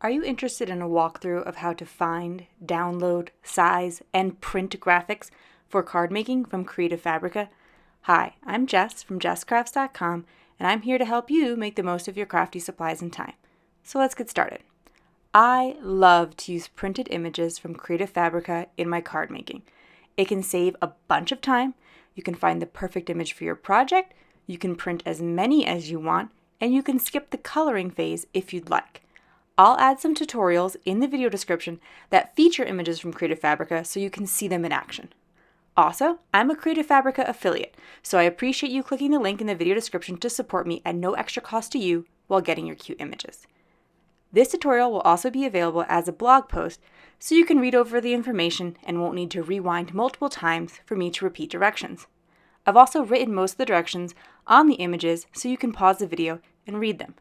Are you interested in a walkthrough of how to find, download, size, and print graphics for card making from Creative Fabrica? Hi, I'm Jess from jesscrafts.com, and I'm here to help you make the most of your crafty supplies and time. So let's get started. I love to use printed images from Creative Fabrica in my card making. It can save a bunch of time. You can find the perfect image for your project. You can print as many as you want, and you can skip the coloring phase if you'd like. I'll add some tutorials in the video description that feature images from Creative Fabrica so you can see them in action. Also, I'm a Creative Fabrica affiliate, so I appreciate you clicking the link in the video description to support me at no extra cost to you while getting your cute images. This tutorial will also be available as a blog post, so you can read over the information and won't need to rewind multiple times for me to repeat directions. I've also written most of the directions on the images so you can pause the video and read them.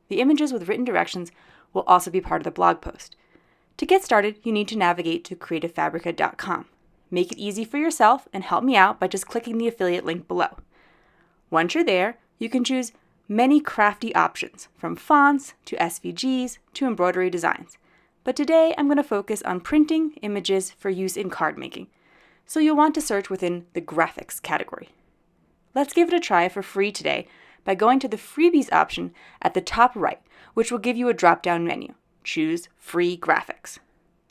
The images with written directions will also be part of the blog post. To get started, you need to navigate to creativefabrica.com. Make it easy for yourself and help me out by just clicking the affiliate link below. Once you're there, you can choose many crafty options, from fonts to SVGs to embroidery designs. But today I'm going to focus on printing images for use in card making, so you'll want to search within the graphics category. Let's give it a try for free today by going to the freebies option at the top right, which will give you a drop-down menu. Choose Free Graphics.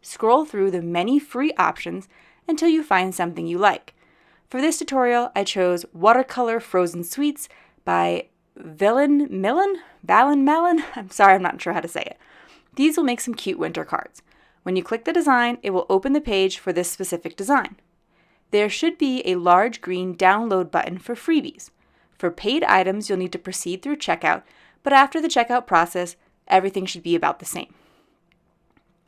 Scroll through the many free options until you find something you like. For this tutorial, I chose Watercolor Frozen Sweets by Valen Mellon? I'm not sure how to say it. These will make some cute winter cards. When you click the design, it will open the page for this specific design. There should be a large green download button for freebies. For paid items, you'll need to proceed through checkout, but after the checkout process, everything should be about the same.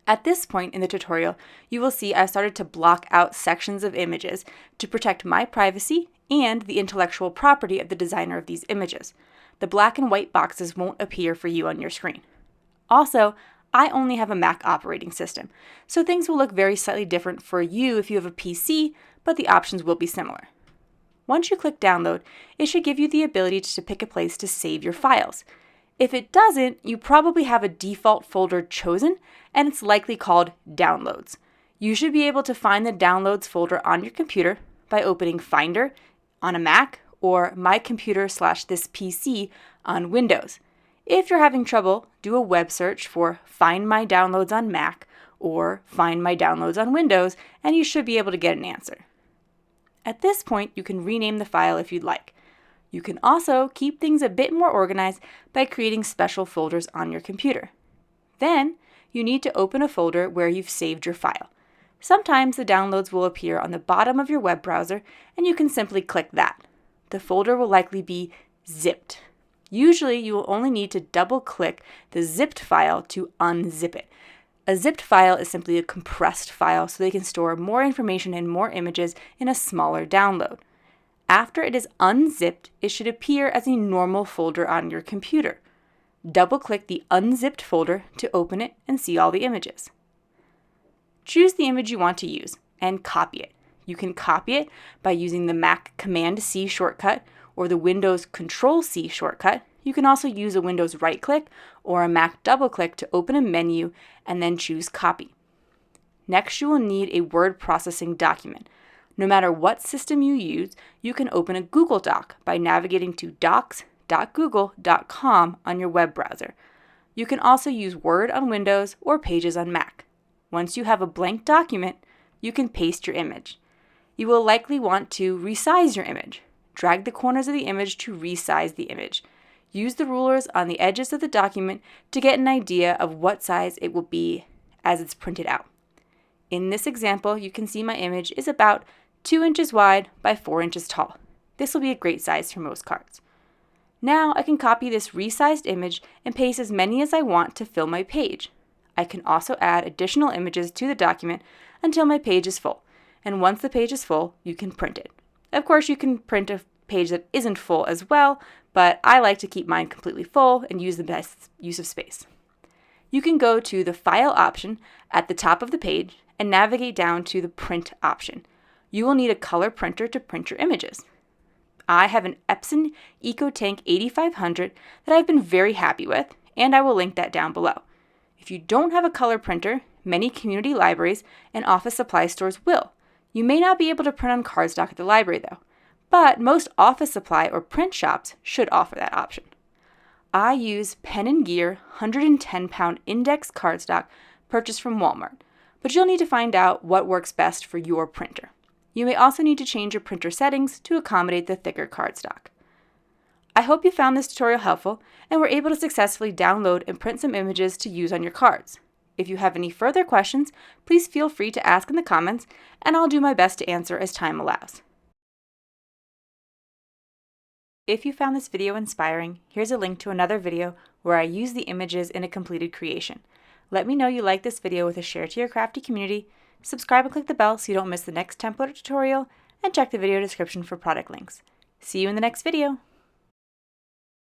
At this point in the tutorial, you will see I've started to block out sections of images to protect my privacy and the intellectual property of the designer of these images. The black and white boxes won't appear for you on your screen. Also, I only have a Mac operating system, so things will look very slightly different for you if you have a PC, but the options will be similar. Once you click download, it should give you the ability to pick a place to save your files. If it doesn't, you probably have a default folder chosen, and it's likely called Downloads. You should be able to find the Downloads folder on your computer by opening Finder on a Mac or My Computer/this PC on Windows. If you're having trouble, do a web search for Find My Downloads on Mac or Find My Downloads on Windows, and you should be able to get an answer. At this point, you can rename the file if you'd like. You can also keep things a bit more organized by creating special folders on your computer. Then, you need to open a folder where you've saved your file. Sometimes the downloads will appear on the bottom of your web browser, and you can simply click that. The folder will likely be zipped. Usually, you will only need to double-click the zipped file to unzip it. A zipped file is simply a compressed file so they can store more information and more images in a smaller download. After it is unzipped, it should appear as a normal folder on your computer. Double-click the unzipped folder to open it and see all the images. Choose the image you want to use and copy it. You can copy it by using the Mac Command-C shortcut or the Windows Control-C shortcut. You can also use a Windows right-click or a Mac double-click to open a menu and then choose Copy. Next, you will need a word processing document. No matter what system you use, you can open a Google Doc by navigating to docs.google.com on your web browser. You can also use Word on Windows or Pages on Mac. Once you have a blank document, you can paste your image. You will likely want to resize your image. Drag the corners of the image to resize the image. Use the rulers on the edges of the document to get an idea of what size it will be as it's printed out. In this example, you can see my image is about 2 inches wide by 4 inches tall. This will be a great size for most cards. Now I can copy this resized image and paste as many as I want to fill my page. I can also add additional images to the document until my page is full, and once the page is full, you can print it. Of course, you can print a page that isn't full as well, but I like to keep mine completely full and use the best use of space. You can go to the File option at the top of the page and navigate down to the Print option. You will need a color printer to print your images. I have an Epson EcoTank 8500 that I've been very happy with, and I will link that down below. If you don't have a color printer, many community libraries and office supply stores will. You may not be able to print on cardstock at the library though, but most office supply or print shops should offer that option. I use Pen & Gear 110-pound index cardstock purchased from Walmart, but you'll need to find out what works best for your printer. You may also need to change your printer settings to accommodate the thicker cardstock. I hope you found this tutorial helpful and were able to successfully download and print some images to use on your cards. If you have any further questions, please feel free to ask in the comments, and I'll do my best to answer as time allows. If you found this video inspiring, here's a link to another video where I use the images in a completed creation. Let me know you like this video with a share to your crafty community, subscribe and click the bell so you don't miss the next template tutorial, and check the video description for product links. See you in the next video!